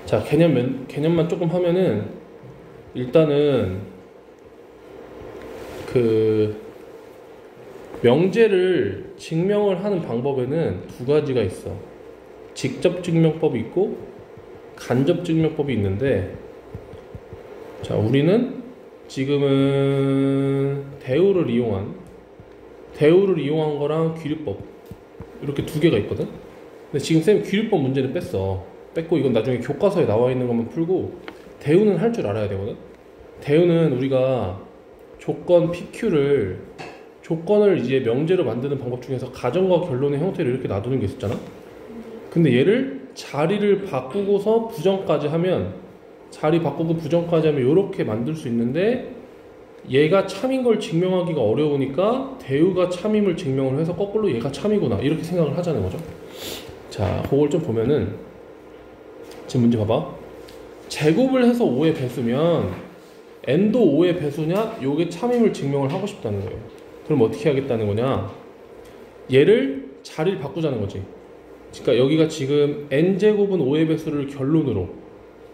자, 개념만 조금 하면은 일단은 그 명제를 증명을 하는 방법에는 두 가지가 있어. 직접 증명법이 있고 간접 증명법이 있는데, 자, 우리는 지금은 대우를 이용한 거랑 귀류법 이렇게 두 개가 있거든. 근데 지금 쌤이 귀류법 문제는 뺐고 이건 나중에 교과서에 나와 있는 것만 풀고 대우는 할 줄 알아야 되거든. 대우는 우리가 조건을 이제 명제로 만드는 방법 중에서 가정과 결론의 형태를 이렇게 놔두는 게 있었잖아. 근데 얘를 자리를 바꾸고서 부정까지 하면 이렇게 만들 수 있는데, 얘가 참인 걸 증명하기가 어려우니까 대우가 참임을 증명을 해서 거꾸로 얘가 참이구나 이렇게 생각을 하자는 거죠. 자, 그걸 좀 보면은 지금 문제 봐봐. 제곱을 해서 5의 배수면 n도 5의 배수냐? 요게 참임을 증명을 하고 싶다는 거예요. 그럼 어떻게 하겠다는 거냐? 얘를 자리를 바꾸자는 거지. 그러니까 여기가 지금 n제곱은 5의 배수를 결론으로,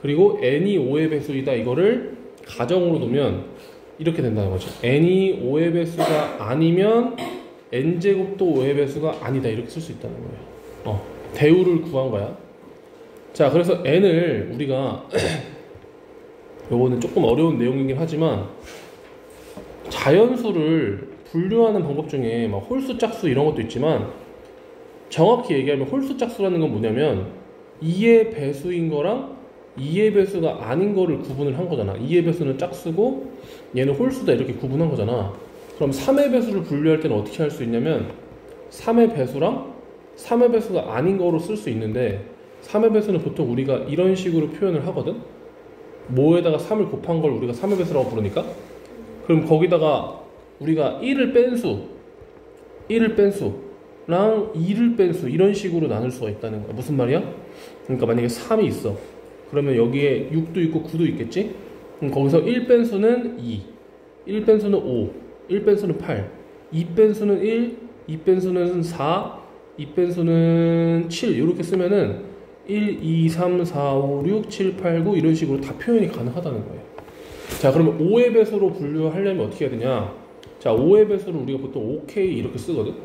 그리고 n이 5의 배수이다 이거를 가정으로 두면 이렇게 된다는 거죠. n이 5의 배수가 아니면 n제곱도 5의 배수가 아니다 이렇게 쓸 수 있다는 거예요. 대우를 구한 거야. 자, 그래서 n을 우리가 요거는 조금 어려운 내용이긴 하지만 자연수를 분류하는 방법 중에 막 홀수, 짝수 이런 것도 있지만, 정확히 얘기하면 홀수, 짝수라는 건 뭐냐면 2의 배수인 거랑 2의 배수가 아닌 거를 구분을 한 거잖아. 2의 배수는 짝수고 얘는 홀수다 이렇게 구분한 거잖아. 그럼 3의 배수를 분류할 때는 어떻게 할 수 있냐면 3의 배수랑 3의 배수가 아닌 거로 쓸 수 있는데, 3의 배수는 보통 우리가 이런 식으로 표현을 하거든. 뭐에다가 3을 곱한 걸 우리가 3의 배수라고 부르니까. 그럼 거기다가 우리가 1을 뺀 수랑 2를 뺀 수 이런 식으로 나눌 수가 있다는 거야. 무슨 말이야? 그러니까 만약에 3이 있어. 그러면 여기에 6도 있고 9도 있겠지? 그럼 거기서 1 뺀 수는 2, 1 뺀 수는 5, 1 뺀 수는 8, 2 뺀 수는 1, 2 뺀 수는 4, 2 뺀 수는 7 이렇게 쓰면은 1, 2, 3, 4, 5, 6, 7, 8, 9 이런 식으로 다 표현이 가능하다는 거예요. 자, 그러면 5의 배수로 분류하려면 어떻게 해야 되냐? 자, 5의 배수를 우리가 보통 5K 이렇게 쓰거든?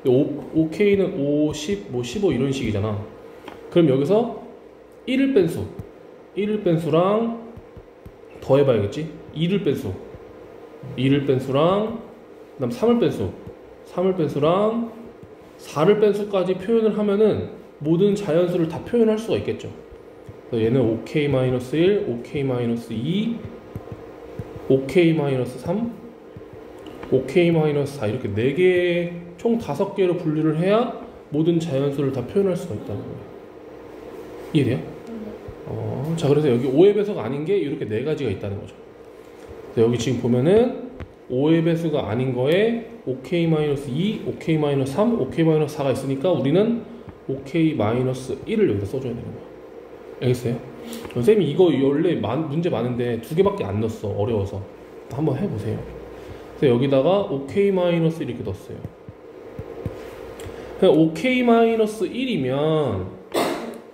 5K는 5, 10, 뭐 15 이런 식이잖아. 그럼 여기서 1을 뺀 수랑 더해봐야겠지? 2를 뺀 수랑 그 다음 3을 뺀 수랑 4를 뺀 수까지 표현을 하면은 모든 자연수를 다 표현할 수가 있겠죠. 그래서 얘는 5K-1, 5K-2, 5K-3, 5K-4 이렇게 4개, 총 5개로 분류를 해야 모든 자연수를 다 표현할 수가 있다는 거예요. 이해돼요? 자, 그래서 여기 5의 배수가 아닌 게 이렇게 4가지가 있다는 거죠. 여기 지금 보면은 5의 배수가 아닌 거에 5K-2, 5K-3, 5K-4가 있으니까 우리는 5K-1을 여기다 써줘야 되는 거야. 알겠어요? 쌤이 이거 원래 문제 많은데 2개밖에 안 넣었어. 어려워서. 한번 해보세요. 그래서 여기다가 5K-1 이렇게 넣었어요. 5K-1이면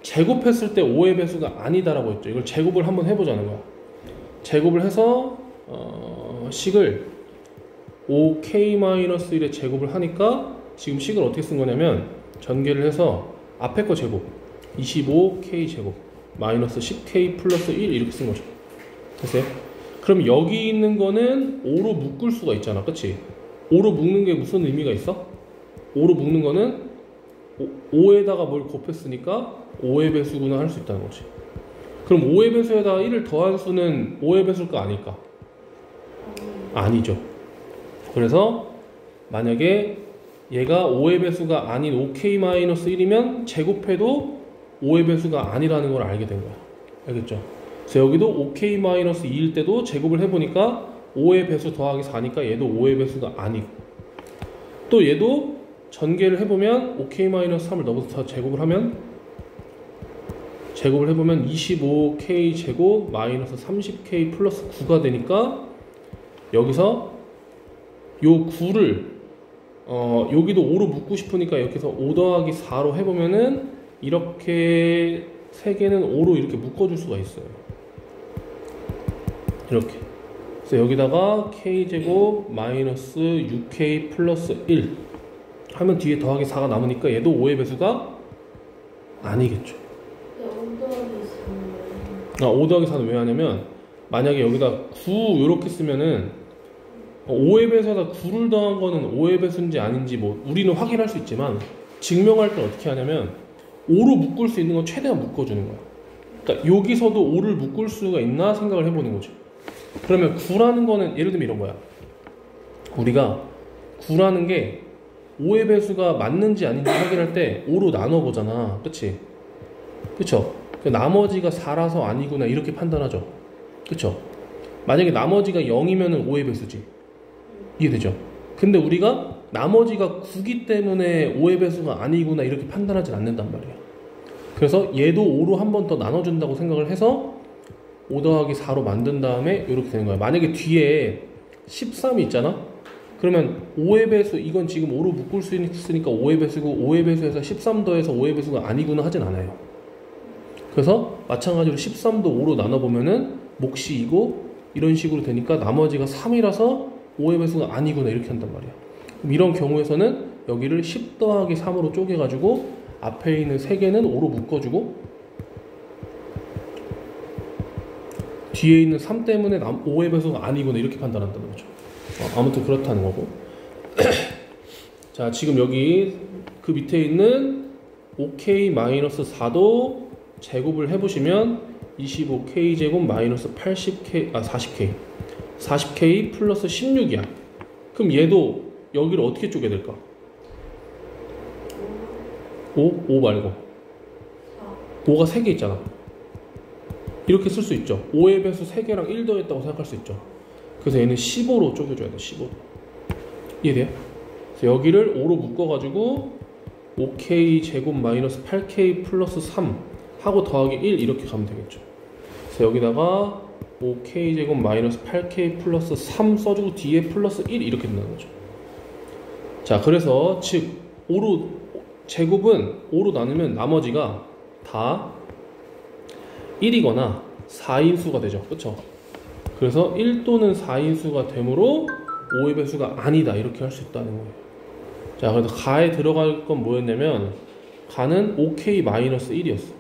제곱했을 때 5의 배수가 아니다라고 했죠. 이걸 제곱을 한번 해보자는 거야. 제곱을 해서 식을 5K-1의 제곱을 하니까 지금 식을 어떻게 쓴 거냐면 전개를 해서 앞에 거 제곱 25K 제곱 마이너스 10K 플러스 1 이렇게 쓴 거죠. 됐어요? 그럼 여기 있는 거는 5로 묶을 수가 있잖아. 그치? 5로 묶는 게 무슨 의미가 있어? 5로 묶는 거는 5에다가 뭘 곱했으니까 5의 배수구나 할 수 있다는 거지. 그럼 5의 배수에다가 1을 더한 수는 5의 배수일까 아닐까? 아니죠. 그래서 만약에 얘가 5의 배수가 아닌 5K-1이면 제곱해도 5의 배수가 아니라는 걸 알게 된 거야. 알겠죠? 그래서 여기도 5K-2일 때도 제곱을 해보니까 5의 배수 더하기 4니까 얘도 5의 배수가 아니고, 또 얘도 전개를 해보면 5K-3을 넣어서 제곱을 하면 제곱을 해보면 25K 제곱 마이너스 30K 플러스 9가 되니까 여기서 요 9를 여기도 5로 묶고 싶으니까 여기서 5 더하기 4로 해보면은 이렇게 3개는 5로 이렇게 묶어줄 수가 있어요. 이렇게. 그래서 여기다가 k제곱 마이너스 6k 플러스 1 하면 뒤에 더하기 4가 남으니까 얘도 5의 배수가 아니겠죠. 5 더하기 4는 왜 하냐면 만약에 여기다 9 이렇게 쓰면은 5의 배수에다 9를 더한 거는 5의 배수인지 아닌지 뭐 우리는 확인할 수 있지만 증명할 때 어떻게 하냐면 5로 묶을 수 있는 건 최대한 묶어주는 거야. 그러니까 여기서도 5를 묶을 수가 있나 생각을 해보는 거죠. 그러면 9라는 거는 예를 들면 이런 거야. 우리가 9라는 게 5의 배수가 맞는지 아닌지 확인할 때 5로 나눠보잖아. 그치? 그쵸? 나머지가 4라서 아니구나 이렇게 판단하죠. 그쵸? 만약에 나머지가 0이면 5의 배수지. 이해되죠? 근데 우리가 나머지가 9기 때문에 5의 배수가 아니구나 이렇게 판단하지 않는단 말이야. 그래서 얘도 5로 한 번 더 나눠준다고 생각을 해서 5 더하기 4로 만든 다음에 이렇게 되는 거야. 만약에 뒤에 13이 있잖아? 그러면 5의 배수, 이건 지금 5로 묶을 수 있으니까 5의 배수고 5의 배수에서 13 더해서 5의 배수가 아니구나 하진 않아요. 그래서 마찬가지로 13도 5로 나눠보면은 몫이 이고 이런 식으로 되니까 나머지가 3이라서 5의 배수가 아니구나 이렇게 한단 말이야. 그럼 이런 경우에서는 여기를 10 더하기 3으로 쪼개가지고 앞에 있는 3개는 5로 묶어주고 뒤에 있는 3 때문에 5의 배수가 아니구나 이렇게 판단한다는 거죠. 아무튼 그렇다는 거고. 자, 지금 여기 그 밑에 있는 5k-4도 제곱을 해보시면 25k 제곱 마이너스 40k 플러스 16이야. 그럼 얘도 여기를 어떻게 쪼개야 될까? 5 말고 5가 3개 있잖아. 이렇게 쓸 수 있죠. 5의 배수 3개랑 1 더했다고 생각할 수 있죠. 그래서 얘는 15로 쪼개줘야 돼. 15. 이해돼요? 그래서 여기를 5로 묶어가지고 5k 제곱 마이너스 8k 플러스 3 하고 더하기 1 이렇게 가면 되겠죠. 그래서 여기다가 5k 제곱 마이너스 8k 플러스 3 써주고 뒤에 플러스 1 이렇게 된다는 거죠. 자, 그래서 즉 5로 제곱은 5로 나누면 나머지가 다 1이거나 4인수가 되죠. 그쵸? 그래서 1 또는 4인수가 되므로 5의 배수가 아니다 이렇게 할 수 있다는 거예요. 자, 그래서 가에 들어갈 건 뭐였냐면 가는 5k-1이었어.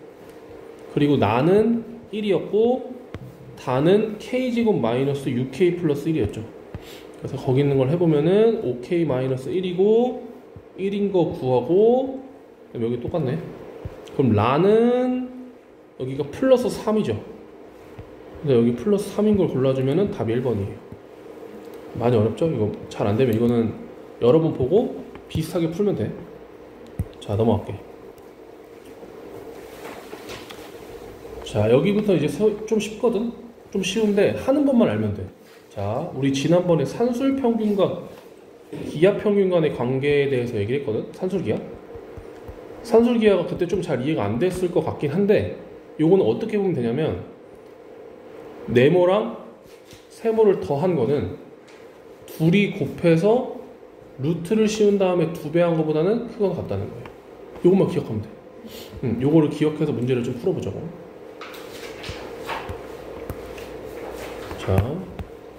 그리고 나는 1이었고 다는 k제곱 마이너스 6k 플러스 1이었죠. 그래서 거기 있는 걸 해보면은 5k-1이고 1인 거 구하고 여기 똑같네. 그럼 라는 여기가 플러스 3이죠. 그래서 여기 플러스 3인 걸 골라주면은 답이 1번이에요. 많이 어렵죠? 이거 잘 안되면 이거는 여러 번 보고 비슷하게 풀면 돼. 자, 넘어갈게. 자, 여기부터 이제 좀 쉽거든? 좀 쉬운데 하는 법만 알면 돼. 자, 우리 지난번에 산술 평균과 기하 평균 간의 관계에 대해서 얘기를 했거든? 산술기하? 산술기하가 그때 좀 잘 이해가 안 됐을 것 같긴 한데 요거는 어떻게 보면 되냐면 네모랑 세모를 더한 거는 둘이 곱해서 루트를 씌운 다음에 2배 한 거보다는 크거나 같다는 거예요. 요것만 기억하면 돼. 요거를 기억해서 문제를 좀 풀어보자고. 자,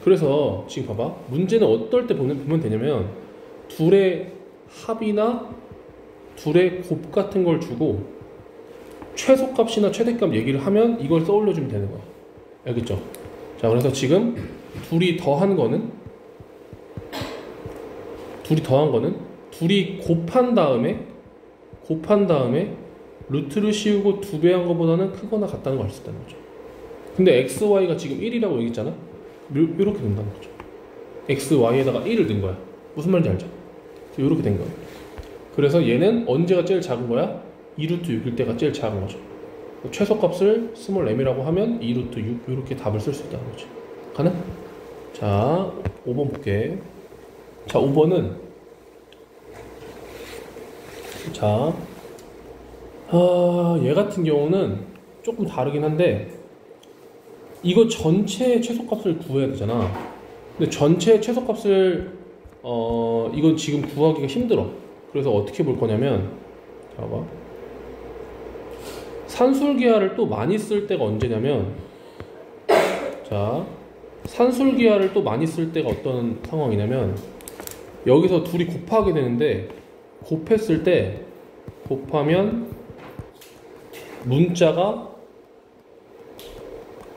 그래서 지금 봐봐. 문제는 어떨 때 보면 되냐면 둘의 합이나 둘의 곱 같은 걸 주고 최소값이나 최대값 얘기를 하면 이걸 떠올려주면 되는 거야. 알겠죠? 자, 그래서 지금 둘이 더한 거는 둘이 곱한 다음에 루트를 씌우고 2배 한 거보다는 크거나 같다는 걸 알 수 있다는 거죠. 근데 xy가 지금 1이라고 얘기했잖아. 이렇게 된다는 거죠. xy에다가 1을 넣은 거야. 무슨 말인지 알죠? 이렇게 된 거예요. 그래서 얘는 언제가 제일 작은 거야? 2루트 6일 때가 제일 작은 거죠. 최소값을 스몰 m이라고 하면 2루트 6 이렇게 답을 쓸 수 있다는 거죠. 가능? 자, 5번 볼게. 자, 5번은 자, 얘 같은 경우는 조금 다르긴 한데 이거 전체 최소값을 구해야 되잖아. 근데 전체 최소값을 이건 지금 구하기가 힘들어. 그래서 어떻게 볼 거냐면, 봐봐. 산술기하를 또 많이 쓸 때가 언제냐면, 자, 산술기하를 또 많이 쓸 때가 어떤 상황이냐면, 여기서 둘이 곱하게 되는데, 곱했을 때, 곱하면 문자가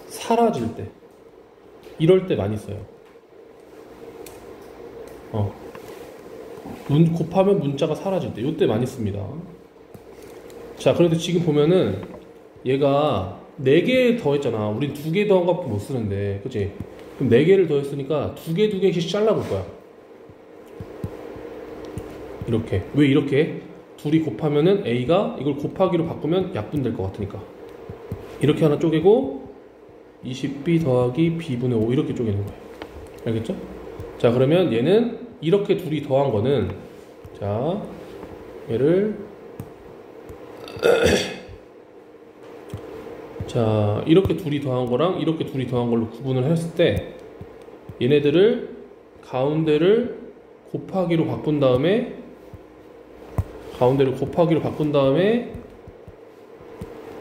사라질 때, 이럴 때 많이 써요. 곱하면 문자가 사라질 때, 이때 많이 씁니다. 자, 그래도 지금 보면은 얘가 4개 더했잖아. 우린 2개 더한 것밖에 못 쓰는데, 그치? 그럼 4개를 더했으니까 2개, 2개씩 잘라볼 거야. 이렇게. 왜 이렇게? 둘이 곱하면은 A가 이걸 곱하기로 바꾸면 약분될 것 같으니까. 이렇게 하나 쪼개고 20B 더하기 B분의 5 이렇게 쪼개는 거예요. 알겠죠? 자, 그러면 얘는 이렇게 둘이 더한 거는, 자, 얘를 자, 이렇게 둘이 더한 거랑 이렇게 둘이 더한 걸로 구분을 했을 때 얘네들을 가운데를 곱하기로 바꾼 다음에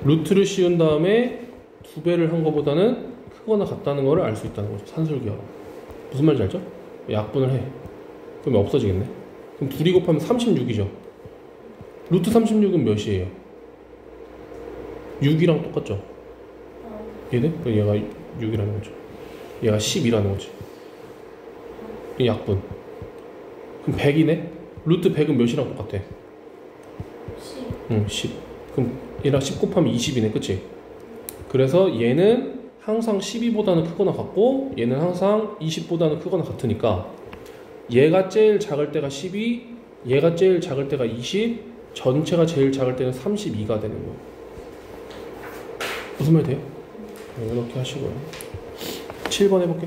루트를 씌운 다음에 2배를 한 것보다는 크거나 같다는 거를 알 수 있다는 거죠. 산술기하로. 무슨 말인지 알죠? 약분을 해. 그럼 없어지겠네. 그럼 둘이 곱하면 36이죠. 루트 36은 몇이에요? 6이랑 똑같죠? 얘는? 얘가 6이라는 거죠. 얘가 10이라는 거지. 약분. 그럼 100이네? 루트 100은 몇이랑 똑같아? 10. 응, 10. 그럼 얘랑 10 곱하면 20이네, 그치? 그래서 얘는 항상 12보다는 크거나 같고 얘는 항상 20보다는 크거나 같으니까 얘가 제일 작을 때가 12, 얘가 제일 작을 때가 20, 전체가 제일 작을 때는 32가 되는 거예요. 무슨 말 돼요? 이렇게 하시고요. 7번 해볼게.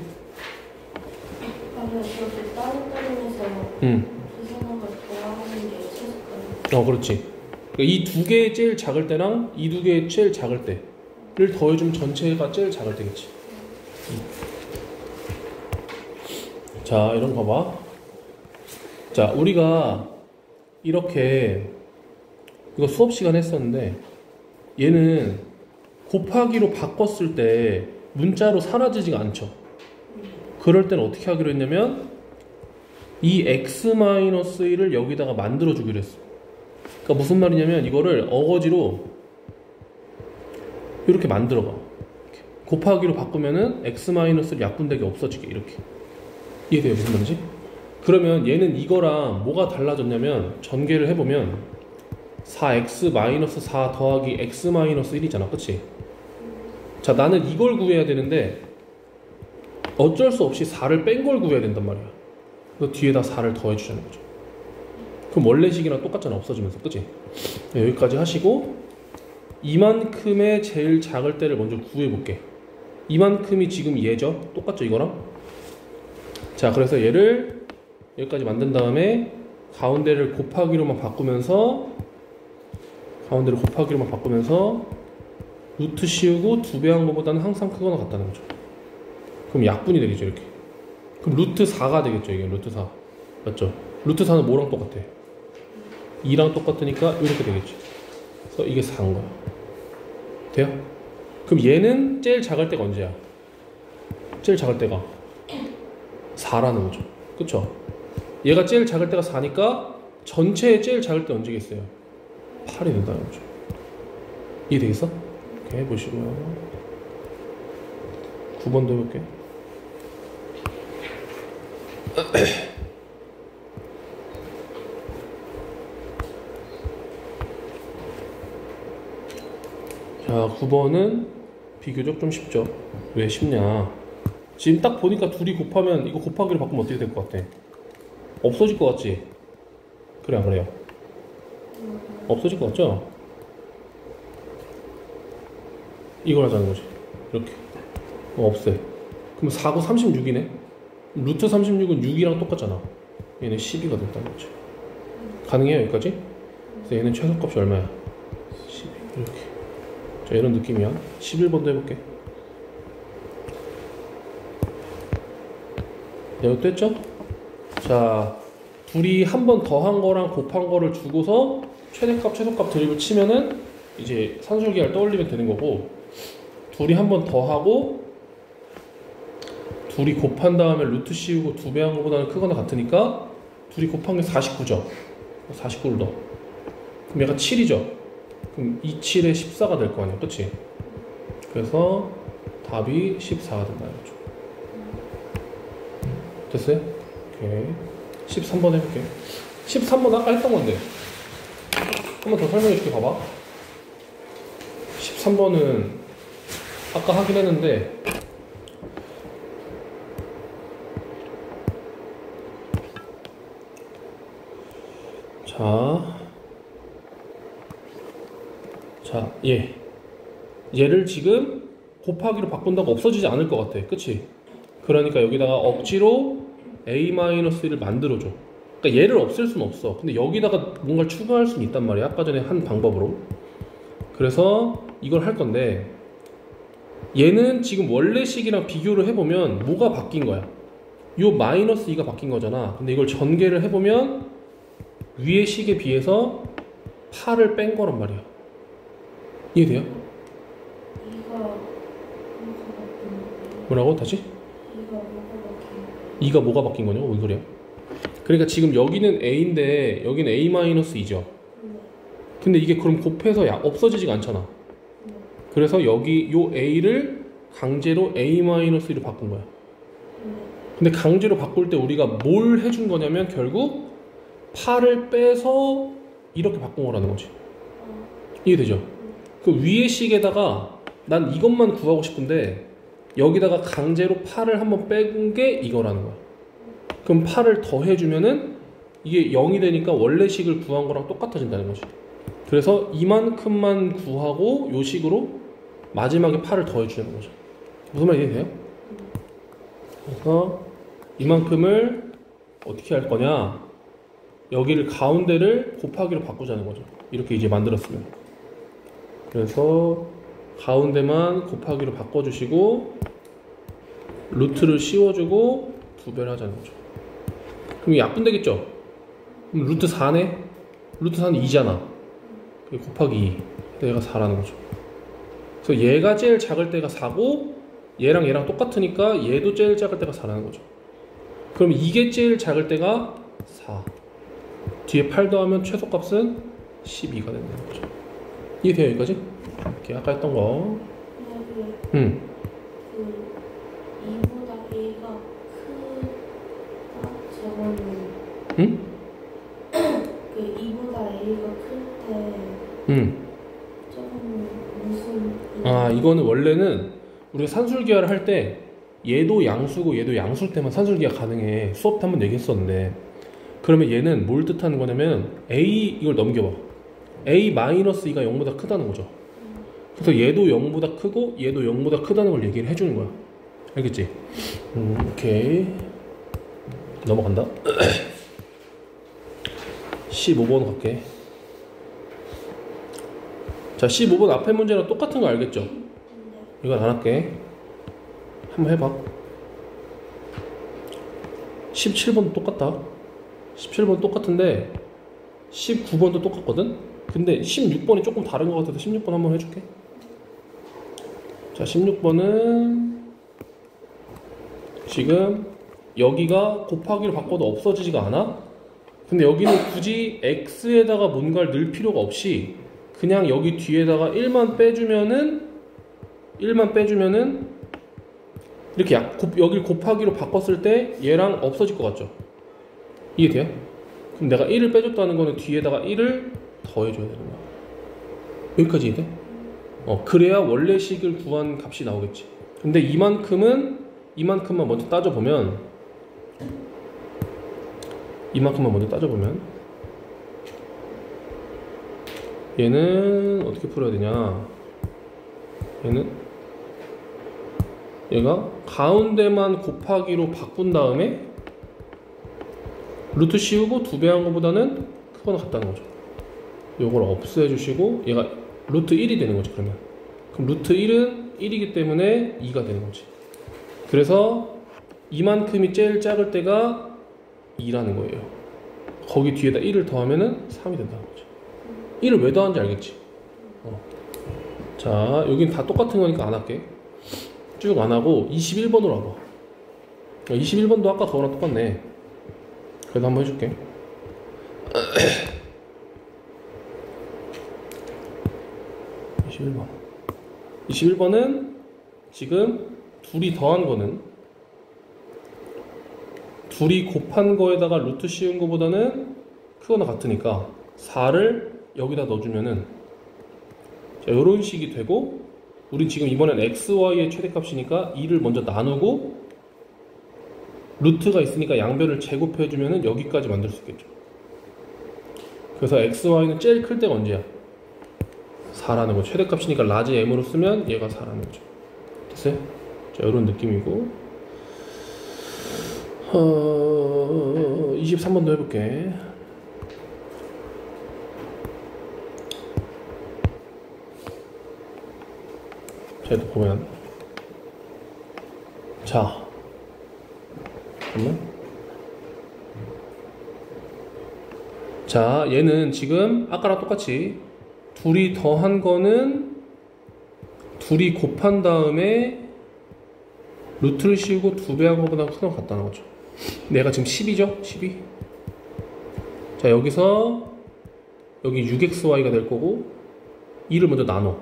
그러면 그렇게 따로따로해서 계산하고 더하는 게 최소값. 그렇지. 그러니까 이 두 개의 제일 작을 때랑 이 두 개의 제일 작을 때를 더해주면 전체가 제일 작을 때겠지. 자, 이런 거 봐봐. 자, 우리가 이렇게 이거 수업 시간에 했었는데 얘는 곱하기로 바꿨을 때 문자로 사라지지가 않죠. 그럴 때는 어떻게 하기로 했냐면 이 x-1을 여기다가 만들어 주기로 했어. 그러니까 무슨 말이냐면 이거를 어거지로 이렇게 만들어 봐. 곱하기로 바꾸면은 x-를 약분되게 없어지게 이렇게. 이해돼요? 무슨 말인지? 그러면 얘는 이거랑 뭐가 달라졌냐면 전개를 해보면 4x-4 더하기 x-1이잖아. 그치? 자, 나는 이걸 구해야 되는데 어쩔 수 없이 4를 뺀 걸 구해야 된단 말이야. 그래서 뒤에다 4를 더해주자는 거죠. 그럼 원래식이랑 똑같잖아. 없어지면서. 그치? 네, 여기까지 하시고 이만큼의 제일 작을 때를 먼저 구해볼게. 이만큼이 지금 얘죠? 똑같죠? 이거랑? 자, 그래서 얘를 여기까지 만든 다음에 가운데를 곱하기로만 바꾸면서 루트 씌우고 2배 한 것보다는 항상 크거나 같다는 거죠. 그럼 약분이 되겠죠, 이렇게. 그럼 루트 4가 되겠죠, 이게 루트 4. 맞죠? 루트 4는 뭐랑 똑같아? 2랑 똑같으니까 이렇게 되겠지. 그래서 이게 4인 거야. 돼요? 그럼 얘는 제일 작을 때가 언제야? 제일 작을 때가 4라는 거죠. 그쵸? 얘가 제일 작을 때가 4니까 전체의 제일 작을 때 언제겠어요? 8이 된다는 거죠. 이해되겠어? 이렇게 해보시고요. 9번도 해볼게. 자, 9번은 비교적 좀 쉽죠. 왜 쉽냐? 지금 딱 보니까 둘이 곱하면 이거 곱하기로 바꾸면 어떻게 될 것 같아? 없어질 것 같지? 그래 안 그래요? 없어질 것 같죠? 이걸 하자는 거지. 이렇게 없애. 그럼 4고 36이네? 루트 36은 6이랑 똑같잖아. 얘는 12가 됐다는 거지. 가능해요 여기까지? 그래서 얘는 최소값이 얼마야? 12 이렇게. 자, 이런 느낌이야. 11번도 해볼게. 네, 됐죠? 자, 둘이 한 번 더한 거랑 곱한 거를 주고서 최대값, 최소값 드립을 치면은 이제 산술기하를 떠올리면 되는 거고, 둘이 한 번 더 하고 둘이 곱한 다음에 루트 씌우고 2배 한 것보다는 크거나 같으니까 둘이 곱한 게 49죠. 49를 넣어. 그럼 얘가 7이죠. 그럼 2, 7에 14가 될 거 아니야. 그치? 그래서 답이 14가 된다는 거죠. 됐어요? 오케이. 13번 해볼게. 13번 아까 했던 건데. 한 번 더 설명해 줄게. 봐봐. 13번은 아까 하긴 했는데, 얘를 지금 곱하기로 바꾼다고 없어지지 않을 것 같아. 그치? 그러니까 여기다가 억지로 a-1을 만들어줘. 그러니까 얘를 없앨 수는 없어. 근데 여기다가 뭔가를 추가할 수는 있단 말이야. 아까 전에 한 방법으로. 그래서 이걸 할 건데, 얘는 지금 원래식이랑 비교를 해보면 뭐가 바뀐 거야? 요 마이너스 2가 바뀐 거잖아. 근데 이걸 전개를 해보면 위의 식에 비해서 8을 뺀 거란 말이야. 이해돼요? 뭐라고? 다시? 2가 뭐가 바뀐 거냐고? 뭔 소리야? 그러니까 지금 여기는 a인데 여기는 a-2죠. 근데 이게 그럼 곱해서 없어지지가 않잖아. 그래서 여기 요 a를 강제로 a-1로 바꾼 거야. 근데 강제로 바꿀 때 우리가 뭘 해준 거냐면 결국 8을 빼서 이렇게 바꾼 거라는 거지. 이해되죠? 그 위의 식에다가 난 이것만 구하고 싶은데 여기다가 강제로 8을 한번 뺀 게 이거라는 거야. 그럼 8을 더해주면은 이게 0이 되니까 원래 식을 구한 거랑 똑같아진다는 거지. 그래서 이만큼만 구하고 요 식으로 마지막에 8을 더해주는 거죠. 무슨 말인지 이해돼요? 그래서 이만큼을 어떻게 할 거냐, 여기를 가운데를 곱하기로 바꾸자는 거죠. 이렇게 이제 만들었으면. 그래서 가운데만 곱하기로 바꿔주시고 루트를 씌워주고 2배를 하자는 거죠. 그럼 약분되겠죠? 그럼 루트 4네? 루트 4는 2잖아. 곱하기 2. 얘가 4라는 거죠. 그래서 얘가 제일 작을 때가 4고 얘랑 똑같으니까 얘도 제일 작을 때가 4라는 거죠. 그럼 이게 제일 작을 때가 4. 뒤에 8 더하면 최소값은 12가 된다는 거죠. 이해돼요? 여기까지? 이렇게 아까 했던 거. 그 2보다 a가 크다? 저거는 응? 그 2보다 a가 클 때 저거는 무슨 이거는 원래는 우리가 산술기하를 할 때 얘도 양수고 얘도 양수일 때만 산술기하 가능해. 수업 때 한번 얘기했었는데, 그러면 얘는 뭘 뜻하는 거냐면 a, 이걸 넘겨봐. a-2가 0보다 크다는 거죠. 그래서 얘도 0보다 크고 얘도 0보다 크다는 걸 얘기를 해주는 거야. 알겠지? 오케이. 넘어간다. 15번 갈게. 자, 15번 앞에 문제랑 똑같은 거 알겠죠? 이건 안 할게. 한번 해봐. 17번도 똑같다. 17번 똑같은데 19번도 똑같거든? 근데 16번이 조금 다른 것 같아서 16번 한번 해줄게. 자, 16번은 지금 여기가 곱하기로 바꿔도 없어지지가 않아? 근데 여기는 굳이 x에다가 뭔가를 넣을 필요가 없이 그냥 여기 뒤에다가 1만 빼주면은 이렇게 여기를 곱하기로 바꿨을 때 얘랑 없어질 것 같죠? 이해돼요? 그럼 내가 1을 빼줬다는 거는 뒤에다가 1을 더해줘야 되는 거야. 여기까지 이해돼? 그래야 원래식을 구한 값이 나오겠지. 근데 이만큼만 먼저 따져보면 얘는 어떻게 풀어야 되냐, 얘가 가운데만 곱하기로 바꾼 다음에 루트 씌우고 2배 한 것보다는 크거나 같다는 거죠. 요걸 없애주시고 얘가 루트 1이 되는 거죠. 그럼 루트 1은 1이기 때문에 2가 되는 거지. 그래서 이만큼이 제일 작을 때가 2라는 거예요. 거기 뒤에다 1을 더하면은 3이 된다는 거죠. 1을 왜 더하는지 알겠지? 자, 여긴 다 똑같은 거니까 안 할게. 쭉 안 하고 21번으로 와봐. 21번도 아까 그거랑 똑같네. 그래도 한번 해줄게. 21번. 21번은 지금 둘이 더한 거는 둘이 곱한 거에다가 루트 씌운 거보다는 크거나 같으니까 4를 여기다 넣어주면은 자, 이런 식이 되고, 우린 지금 이번엔 xy의 최대값이니까 2를 먼저 나누고 루트가 있으니까 양변을 제곱해주면은 여기까지 만들 수 있겠죠. 그래서 xy는 제일 클 때가 언제야? 4라는 거. 최대값이니까 라지 m으로 쓰면 얘가 4라는 거죠. 됐어요? 자, 이런 느낌이고, 23번도 해볼게. 자, 또 보면, 자, 잠깐만. 자, 얘는 지금 아까랑 똑같이 둘이 더한 거는 둘이 곱한 다음에 루트를 씌우고 2배한 거보다 큰 거 같다는 거죠. 얘가 지금 10이죠? 12. 자, 여기서 여기 6xy가 될 거고 2를 먼저 나눠.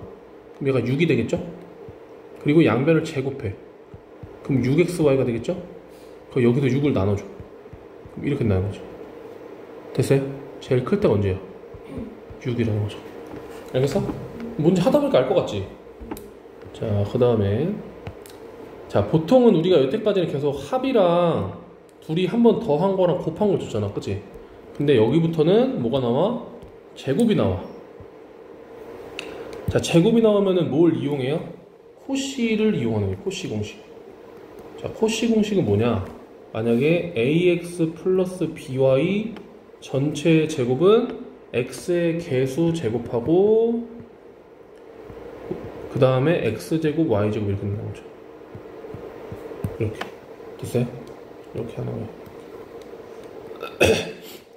그럼 얘가 6이 되겠죠? 그리고 양변을 제곱해. 그럼 6xy가 되겠죠? 그럼 여기서 6을 나눠줘. 그럼 이렇게 나는 거죠. 됐어요? 제일 클 때가 언제야? 6이라는 거죠. 알겠어? 뭔지 하다 보니까 알 것 같지? 자, 그 다음에 자, 보통은 우리가 여태까지는 계속 합이랑 둘이 한 번 더 한 거랑 곱한 걸 줬잖아, 그치? 근데 여기부터는 뭐가 나와? 제곱이 나와. 자, 제곱이 나오면은 뭘 이용해요? 코시를 이용하는 거예요. 코시 공식. 자, 코시 공식은 뭐냐? 만약에 ax 플러스 by 전체 제곱은 x의 개수 제곱하고 그 다음에 x제곱 y제곱 이렇게 된다는 거죠. 이렇게. 됐어요? 이렇게 하는 거예요.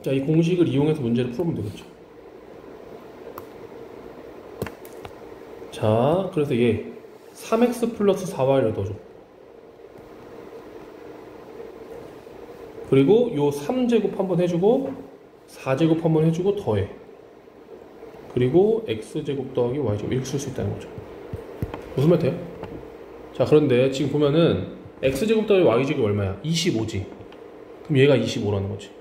자, 이 공식을 이용해서 문제를 풀어보면 되겠죠. 자, 그래서 얘 3x 플러스 4y를 넣어줘. 그리고 요 3제곱 한번 해주고 4제곱 한번 해주고 더해. 그리고 x제곱 더하기 y제곱 이렇게 쓸 수 있다는 거죠. 무슨 말 돼요? 자, 그런데 지금 보면은 x제곱 더하기 y제곱이 얼마야? 25지. 그럼 얘가 25라는 거지.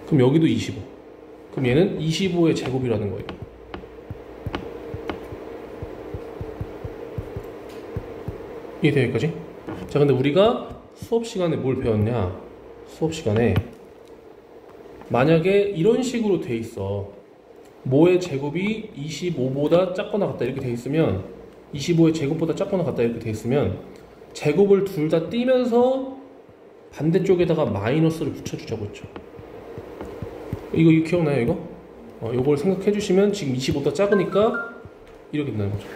그럼 여기도 25. 그럼 얘는 25의 제곱이라는 거예요. 이해돼요, 여기까지? 자, 근데 우리가 수업 시간에 뭘 배웠냐? 수업 시간에 만약에 이런 식으로 돼 있어. 뭐의 제곱이 25보다 작거나 같다 이렇게 돼 있으면 25의 제곱보다 작거나 같다 이렇게 돼 있으면 제곱을 둘 다 띄면서 반대쪽에다가 마이너스를 붙여주자고 했죠. 이거 기억나요, 이거? 이걸 생각해 주시면 지금 25보다 작으니까 이렇게 된다는 거죠.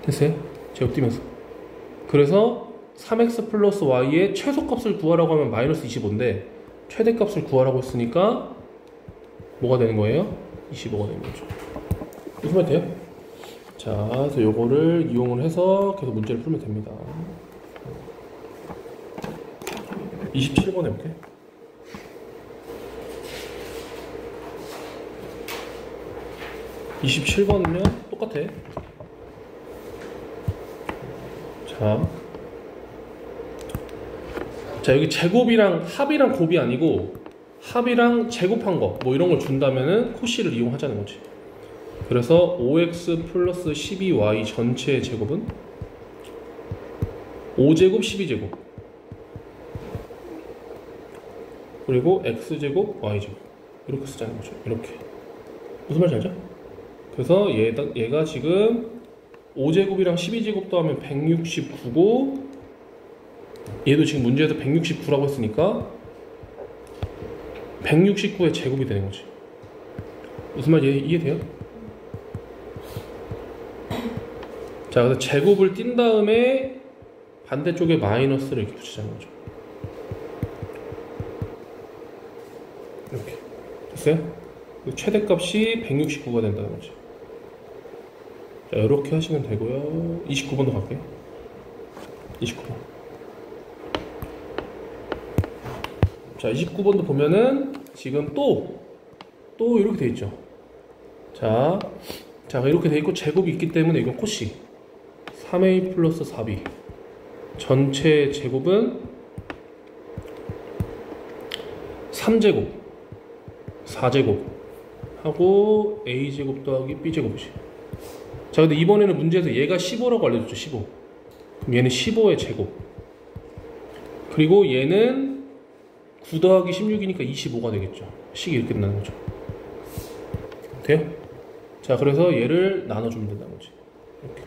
됐어요? 제곱 띄면서. 그래서 3x 플러스 y의 최소값을 구하라고 하면 마이너스 25인데 최대값을 구하라고 했으니까 뭐가 되는 거예요? 25가 되는 거죠. 무슨 말 돼요? 자, 그래서 요거를 이용을 해서 계속 문제를 풀면 됩니다. 27번 해볼게. (27번은요) 똑같아. 자, 여기 제곱이랑 합이랑 곱이 아니고 합이랑 제곱한 거 뭐 이런 걸 준다면은 코시를 이용하자는 거지. 그래서 5x 플러스 12y 전체의 제곱은 5제곱 12제곱 그리고 x제곱 y제곱 이렇게 쓰자는 거죠. 이렇게. 무슨 말인지 알죠? 그래서 얘가 지금 5제곱이랑 12제곱 더하면 169고 얘도 지금 문제에서 169라고 했으니까 169의 제곱이 되는 거지. 무슨 말인지 이해돼요? 자, 그래서 제곱을 띈 다음에 반대쪽에 마이너스를 이렇게 붙이자는 거죠. 이렇게. 됐어요? 최대값이 169가 된다는 거지. 자, 이렇게 하시면 되고요. 29번도 갈게요. 29번. 자, 29번도 보면은 지금 또 이렇게 돼 있죠. 자, 이렇게 돼 있고 제곱이 있기 때문에 이건 코시 3a 플러스 4b 전체 제곱은 3제곱 4제곱 하고 a제곱 더하기 b제곱이지. 자, 근데 이번에는 문제에서 얘가 15라고 알려줬죠. 15. 그럼 얘는 15의 제곱. 그리고 얘는 9 더하기 16이니까 25가 되겠죠. 식이 이렇게 된다는 거죠. 돼요? 자, 그래서 얘를 나눠주면 된다는 거지. 이렇게.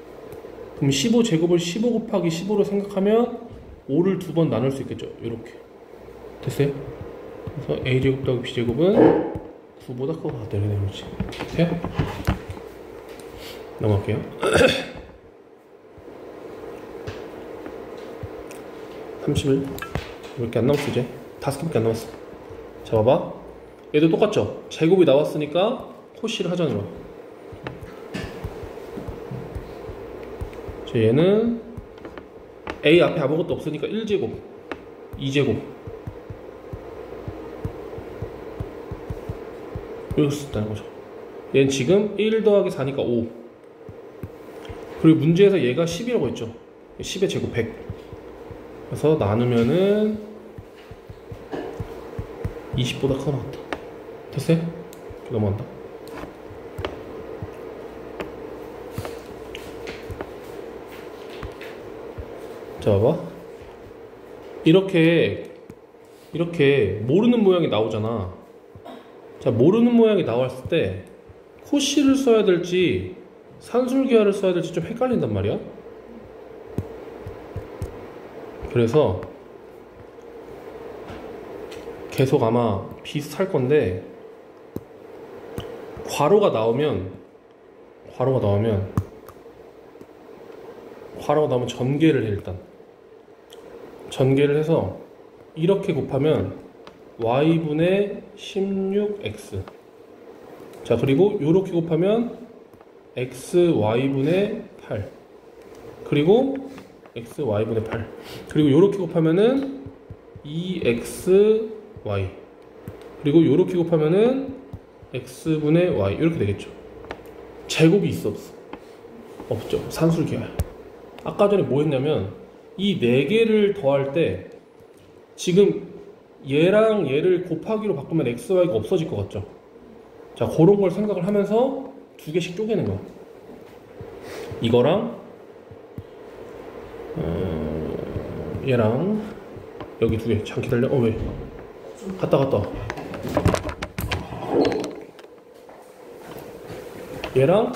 그럼 15제곱을 15 곱하기 15로 생각하면 5를 2번 나눌 수 있겠죠. 이렇게. 됐어요? 그래서 a제곱 더하기 b제곱은 9보다 크고 같다. 이렇게 되는 거지. 돼요? 넘어갈게요. 31. 몇 개 안 남았어, 이제. 5개밖에 안 남았어. 자, 봐봐. 얘도 똑같죠? 제곱이 나왔으니까 코시를 하자는 거야. 자, 얘는 a 앞에 아무것도 없으니까 1제곱, 2제곱. 이렇게 썼다는 거죠. 얘는 지금 1 더하기 4니까 5. 그리고 문제에서 얘가 10이라고 했죠. 10의 제곱 100. 그래서 나누면은 20보다 크게 나왔다. 됐어요? 넘어간다. 자, 봐봐. 이렇게 모르는 모양이 나오잖아. 자, 모르는 모양이 나왔을 때 코시를 써야 될지 산술기하를 써야 될지 좀 헷갈린단 말이야. 그래서 계속 아마 비슷할 건데 괄호가 나오면 전개를 해. 일단 전개를 해서 이렇게 곱하면 y분의 16x. 자, 그리고 이렇게 곱하면 xy분의 8. 그리고 xy분의 8. 그리고 이렇게 곱하면은 2xy. 그리고 이렇게 곱하면은 x분의 y. 이렇게 되겠죠. 제곱이 있어, 없어? 없죠. 산술기하야. 아까 전에 뭐 했냐면 이 4개를 더할 때 지금 얘랑 얘를 곱하기로 바꾸면 xy가 없어질 것 같죠. 자, 그런 걸 생각을 하면서 2개씩 쪼개는 거야. 이거랑 얘랑 여기 2개. 잠깐 기다려. 왜? 갔다 와. 얘랑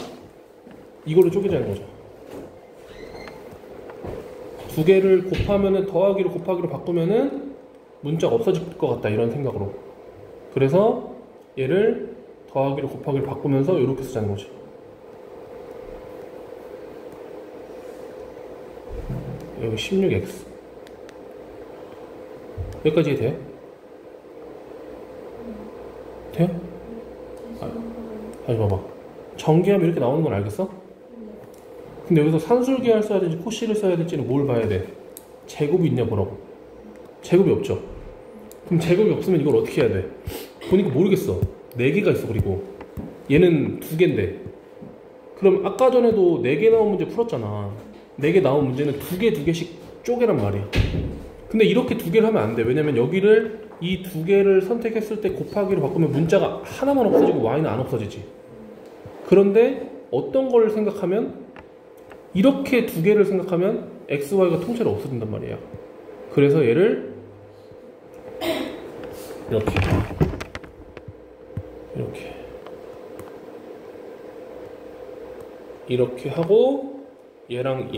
이걸로 쪼개자는 거죠. 2개를 곱하면은 더하기로 곱하기로 바꾸면은 문자가 없어질 것 같다, 이런 생각으로. 그래서 얘를 더하기로 곱하기로 바꾸면서 이렇게 쓰자는 거지. 여기 16x. 여기까지 돼요? 돼요? 다시 봐봐. 전개하면 이렇게 나오는 건 알겠어? 근데 여기서 산술계를 써야 될지 코시를 써야 될지는 뭘 봐야 돼? 제곱이 있냐 보라고. 제곱이 없죠. 그럼 제곱이 없으면 이걸 어떻게 해야 돼? 보니까 모르겠어. 4개가 있어. 그리고 얘는 2개인데 그럼 아까 전에도 4개 나온 문제 풀었잖아. 4개 나온 문제는 2개씩 쪼개란 말이야. 근데 이렇게 2개를 하면 안 돼. 왜냐면 여기를 이 2개를 선택했을 때 곱하기로 바꾸면 문자가 하나만 없어지고 y는 안 없어지지. 그런데 어떤 걸 생각하면 이렇게 2개를 생각하면 xy가 통째로 없어진단 말이야. 그래서 얘를 이렇게 하고 얘랑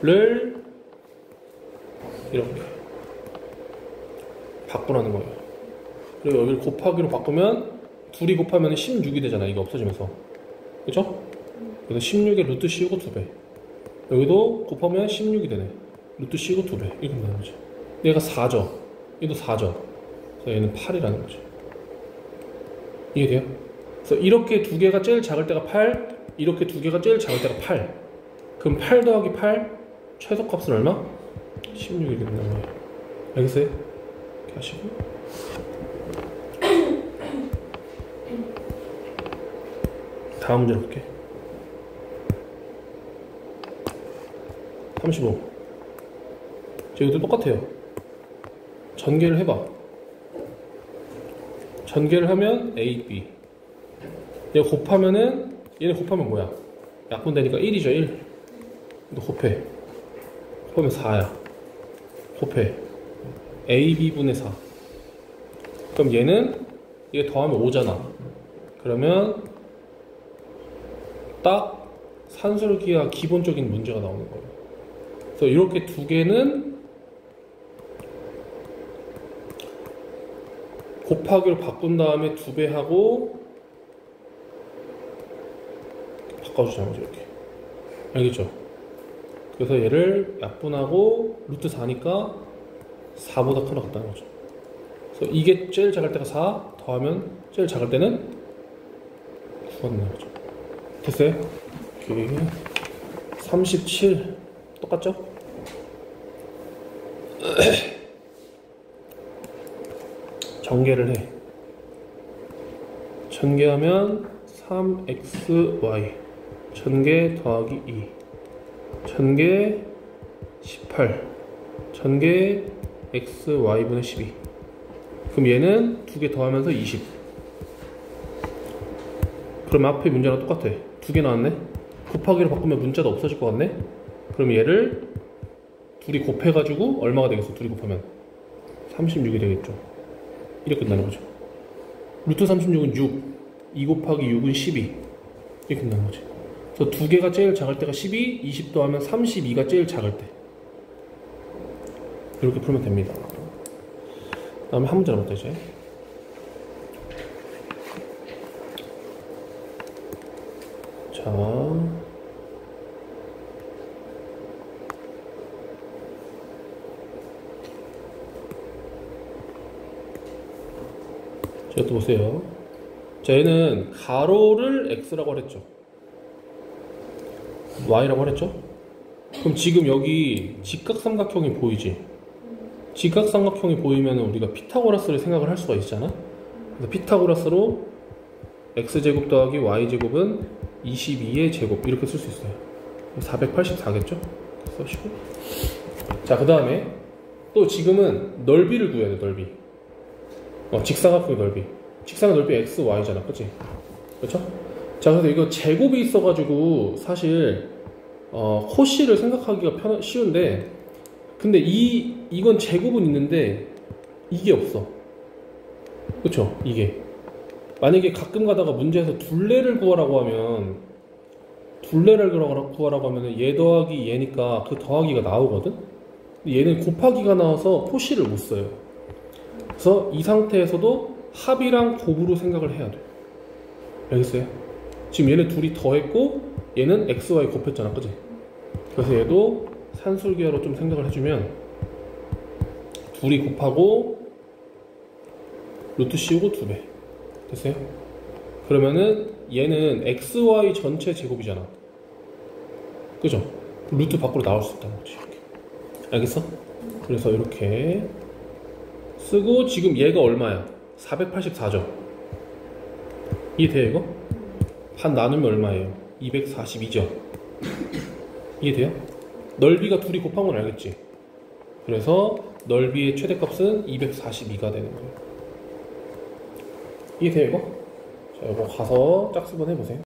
얘를 이렇게 바꾸라는 거예요. 그리고 여기를 곱하기로 바꾸면 둘이 곱하면 16이 되잖아. 이게 없어지면서. 그죠? 그래서 16에 루트 씌우고 2배. 여기도 곱하면 16이 되네. 루트 씌우고 2배. 이렇게 되는 거죠. 얘가 4죠. 얘도 4죠. 그래서 얘는 8이라는 거죠. 이해돼요? 그래서 이렇게 2개가 제일 작을 때가 8, 이렇게 두 개가 제일 작을 때가 8. 그럼 8 더하기 8 최소값은 얼마? 16이 된다는 거예요. 알겠어요? 이렇게 하시고 다음 문제 볼게. 35. 이것도 똑같아요. 전개를 해봐. 전개를 하면 A, B. 얘 곱하면은, 얘네 곱하면 뭐야? 약분되니까 1이죠, 1. 너 곱해. 곱하면 4야. 곱해. A, B분의 4. 그럼 얘는, 이게 더하면 5잖아. 그러면, 딱 산술기하 기본적인 문제가 나오는 거예요. 그래서 이렇게 두 개는 곱하기로 바꾼 다음에 2배 하고 바꿔주자는 거죠. 이렇게. 알겠죠? 그래서 얘를 약분하고 루트 4니까 4보다 크다 같다는 거죠. 그래서 이게 제일 작을 때가 4 더하면 제일 작을 때는 9가 되는 거죠. 됐어요? 오케이. 37 똑같죠? 전개를 해. 전개하면 3xy 전개 더하기 2 전개 18 전개 xy분의 12. 그럼 얘는 두 개 더하면서 20. 그럼 앞에 문제랑 똑같아. 두 개 나왔네? 곱하기로 바꾸면 문자도 없어질 것 같네? 그럼 얘를 둘이 곱해가지고 얼마가 되겠어? 둘이 곱하면 36이 되겠죠. 이렇게 끝나는 거죠. 루트 36은 6, 2 곱하기 6은 12. 이렇게 끝나는 거지. 그래서 두 개가 제일 작을 때가 12, 20 더하면 32가 제일 작을 때. 이렇게 풀면 됩니다. 그 다음에 한 문제 남았다 이제. 자, 이것도 보세요. 자, 얘는 가로를 x라고 했죠. y라고 했죠. 그럼 지금 여기 직각삼각형이 보이지? 직각삼각형이 보이면 우리가 피타고라스를 생각을 할 수가 있잖아. 그래서 피타고라스로 x제곱 더하기 y제곱은 22의 제곱 이렇게 쓸 수 있어요. 484겠죠? 써시고. 자, 그 다음에 또 지금은 넓이를 구해야 돼. 넓이. 직사각형의 넓이. 직사각형 넓이 x, y잖아. 그치? 그렇죠? 자, 그래서 이거 제곱이 있어가지고 사실 코시를 생각하기가 쉬운데, 근데 이건 제곱은 있는데 이게 없어. 그쵸? 이게 만약에 가끔 가다가 문제에서 둘레를 구하라고 하면 얘 더하기 얘니까 그 더하기가 나오거든? 근데 얘는 곱하기가 나와서 코시를 못 써요. 그래서 이 상태에서도 합이랑 곱으로 생각을 해야 돼. 알겠어요? 지금 얘네 둘이 더했고 얘는 x, y 곱했잖아. 그치? 그래서 얘도 산술기하로 좀 생각을 해주면 둘이 곱하고 루트 씌우고 2배. 됐어요? 그러면은 얘는 x, y 전체 제곱이잖아. 그죠? 루트 밖으로 나올 수 있다는 거지. 이렇게. 알겠어? 그래서 이렇게 쓰고 지금 얘가 얼마야? 484죠? 이해돼요 이거? 반 나누면 얼마예요? 242죠? 이해돼요? 넓이가 둘이 곱한 건 알겠지? 그래서 넓이의 최대값은 242가 되는 거예요. 이해돼요 이거? 자, 이거 가서 짝수번 해보세요.